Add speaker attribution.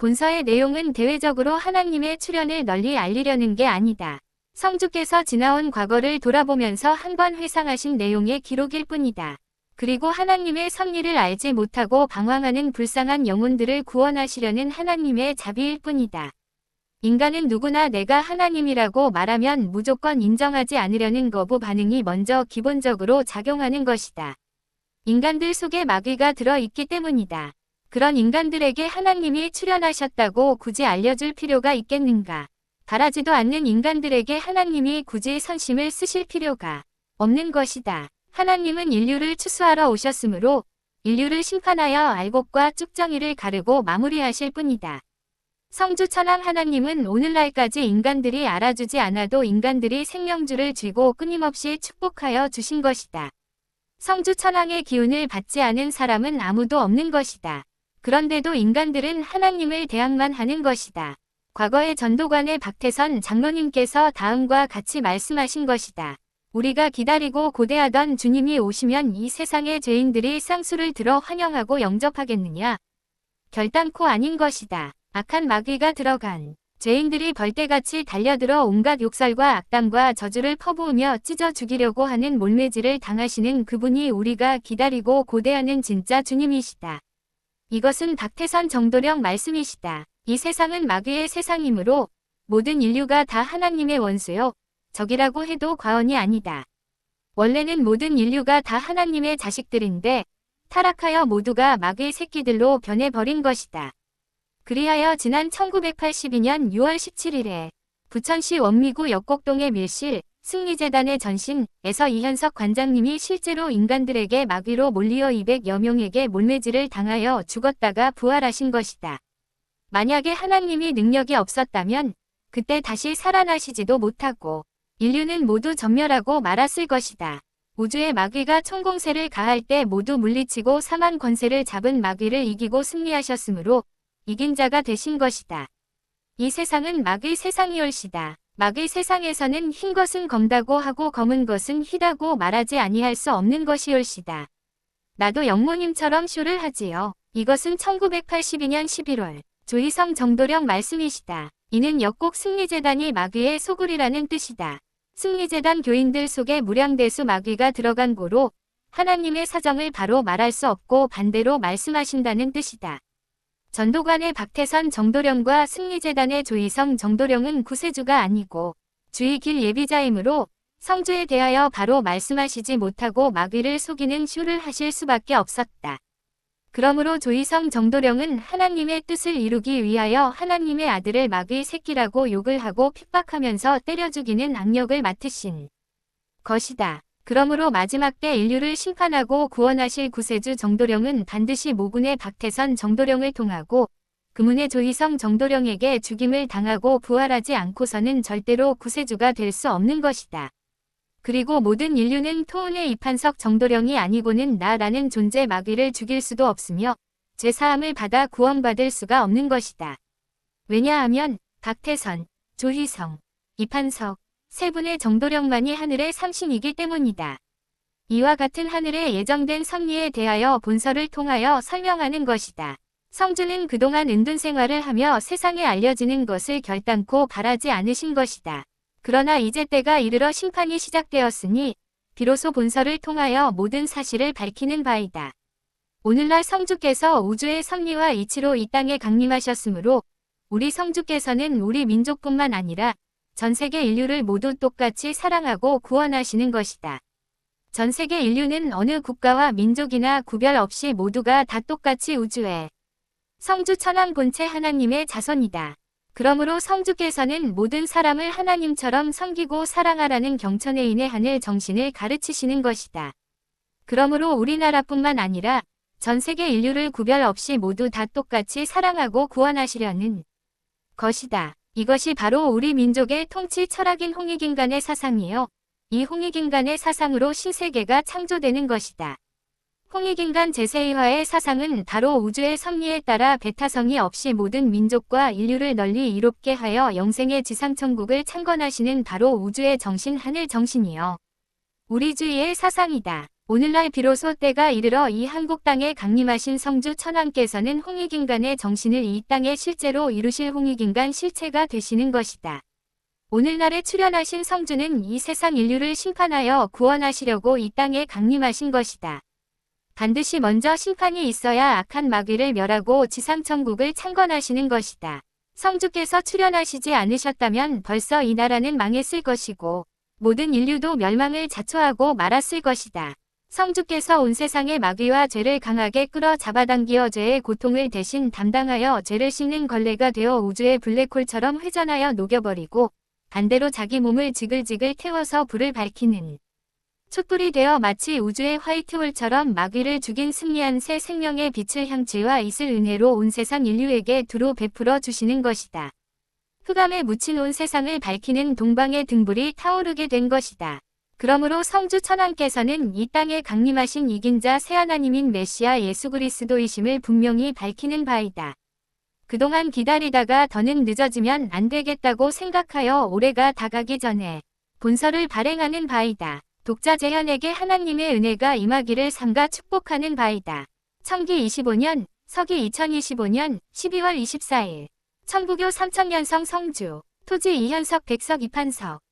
Speaker 1: 본서의 내용은 대외적으로 하나님의 출현을 널리 알리려는 게 아니다. 성주께서 지나온 과거를 돌아보면서 한번 회상하신 내용의 기록일 뿐이다. 그리고 하나님의 섭리를 알지 못하고 방황하는 불쌍한 영혼들을 구원하시려는 하나님의 자비일 뿐이다. 인간은 누구나 내가 하나님이라고 말하면 무조건 인정하지 않으려는 거부 반응이 먼저 기본적으로 작용하는 것이다. 인간들 속에 마귀가 들어있기 때문이다. 그런 인간들에게 하나님이 출현하셨다고 굳이 알려줄 필요가 있겠는가? 바라지도 않는 인간들에게 하나님이 굳이 선심을 쓰실 필요가 없는 것이다. 하나님은 인류를 추수하러 오셨으므로 인류를 심판하여 알곡과 쭉정이를 가르고 마무리하실 뿐이다. 성주 천왕 하나님은 오늘날까지 인간들이 알아주지 않아도 인간들이 생명주를 쥐고 끊임없이 축복하여 주신 것이다. 성주 천왕의 기운을 받지 않은 사람은 아무도 없는 것이다. 그런데도 인간들은 하나님을 대항만 하는 것이다. 과거의 전도관의 박태선 장로님께서 다음과 같이 말씀하신 것이다. 우리가 기다리고 고대하던 주님이 오시면 이 세상의 죄인들이 쌍수를 들어 환영하고 영접하겠느냐? 결단코 아닌 것이다. 악한 마귀가 들어간 죄인들이 벌떼같이 달려들어 온갖 욕설과 악담과 저주를 퍼부으며 찢어 죽이려고 하는 몰매질을 당하시는 그분이 우리가 기다리고 고대하는 진짜 주님이시다. 이것은 박태선 정도령 말씀이시다. 이 세상은 마귀의 세상이므로 모든 인류가 다 하나님의 원수요, 적이라고 해도 과언이 아니다. 원래는 모든 인류가 다 하나님의 자식들인데 타락하여 모두가 마귀의 새끼들로 변해버린 것이다. 그리하여 지난 1982년 6월 17일에 부천시 원미구 역곡동의 밀실 승리재단의 전신에서 이현석 관장님이 실제로 인간들에게 마귀로 몰리어 200여 명에게 몰매질을 당하여 죽었다가 부활하신 것이다. 만약에 하나님이 능력이 없었다면 그때 다시 살아나시지도 못하고 인류는 모두 전멸하고 말았을 것이다. 우주의 마귀가 총공세를 가할 때 모두 물리치고 사망 권세를 잡은 마귀를 이기고 승리하셨으므로 이긴 자가 되신 것이다. 이 세상은 마귀 세상이올시다. 마귀 세상에서는 흰 것은 검다고 하고 검은 것은 희다고 말하지 아니할 수 없는 것이올시다. 나도 영모님처럼 쇼를 하지요. 이것은 1982년 11월 조희성 정도령 말씀이시다. 이는 역곡 승리재단이 마귀의 소굴이라는 뜻이다. 승리재단 교인들 속에 무량대수 마귀가 들어간 고로 하나님의 사정을 바로 말할 수 없고 반대로 말씀하신다는 뜻이다. 전도관의 박태선 정도령과 승리재단의 조희성 정도령은 구세주가 아니고 주의 길 예비자이므로 성주에 대하여 바로 말씀하시지 못하고 마귀를 속이는 쇼를 하실 수밖에 없었다. 그러므로 조희성 정도령은 하나님의 뜻을 이루기 위하여 하나님의 아들을 마귀 새끼라고 욕을 하고 핍박하면서 때려 죽이는 악력을 맡으신 것이다. 그러므로 마지막 때 인류를 심판하고 구원하실 구세주 정도령은 반드시 모군의 박태선 정도령을 통하고 금운의 조희성 정도령에게 죽임을 당하고 부활하지 않고서는 절대로 구세주가 될 수 없는 것이다. 그리고 모든 인류는 토운의 이판석 정도령이 아니고는 나라는 존재 마귀를 죽일 수도 없으며 죄사함을 받아 구원받을 수가 없는 것이다. 왜냐하면 박태선, 조희성, 이판석 세 분의 정도령만이 하늘의 상신이기 때문이다. 이와 같은 하늘에 예정된 섭리에 대하여 본서를 통하여 설명하는 것이다. 성주는 그동안 은둔 생활을 하며 세상에 알려지는 것을 결단코 바라지 않으신 것이다. 그러나 이제 때가 이르러 심판이 시작되었으니 비로소 본서를 통하여 모든 사실을 밝히는 바이다. 오늘날 성주께서 우주의 섭리와 이치로 이 땅에 강림하셨으므로 우리 성주께서는 우리 민족뿐만 아니라 전 세계 인류를 모두 똑같이 사랑하고 구원하시는 것이다. 전 세계 인류는 어느 국가와 민족이나 구별 없이 모두가 다 똑같이 우주의 성주 천왕 본체 하나님의 자손이다. 그러므로 성주께서는 모든 사람을 하나님처럼 섬기고 사랑하라는 경천의인의 하늘 정신을 가르치시는 것이다. 그러므로 우리나라뿐만 아니라 전 세계 인류를 구별 없이 모두 다 똑같이 사랑하고 구원하시려는 것이다. 이것이 바로 우리 민족의 통치 철학인 홍익인간의 사상이요. 이 홍익인간의 사상으로 신세계가 창조되는 것이다. 홍익인간 제2화의 사상은 바로 우주의 섭리에 따라 배타성이 없이 모든 민족과 인류를 널리 이롭게 하여 영생의 지상천국을 창건하시는 바로 우주의 정신 하늘 정신이요. 우리주의의 사상이다. 오늘날 비로소 때가 이르러 이 한국 땅에 강림하신 성주 천왕께서는 홍익인간의 정신을 이 땅에 실제로 이루실 홍익인간 실체가 되시는 것이다. 오늘날에 출현하신 성주는 이 세상 인류를 심판하여 구원하시려고 이 땅에 강림하신 것이다. 반드시 먼저 심판이 있어야 악한 마귀를 멸하고 지상천국을 창건하시는 것이다. 성주께서 출현하시지 않으셨다면 벌써 이 나라는 망했을 것이고 모든 인류도 멸망을 자초하고 말았을 것이다. 성주께서 온 세상의 마귀와 죄를 강하게 끌어 잡아당기어 죄의 고통을 대신 담당하여 죄를 씻는 걸레가 되어 우주의 블랙홀처럼 회전하여 녹여버리고 반대로 자기 몸을 지글지글 태워서 불을 밝히는 촛불이 되어 마치 우주의 화이트홀처럼 마귀를 죽인 승리한 새 생명의 빛을 향취와 이슬 은혜로 온 세상 인류에게 두루 베풀어 주시는 것이다. 흑암에 묻힌 온 세상을 밝히는 동방의 등불이 타오르게 된 것이다. 그러므로 성주 천왕께서는 이 땅에 강림하신 이긴 자 새하나님인 메시아 예수 그리스도이심을 분명히 밝히는 바이다. 그동안 기다리다가 더는 늦어지면 안 되겠다고 생각하여 올해가 다가기 전에 본서를 발행하는 바이다. 독자 재현에게 하나님의 은혜가 임하기를 삼가 축복하는 바이다. 청기 25년, 서기 2025년 12월 24일. 천부교 3000년성 성주, 토지 이현석 백석 이판석.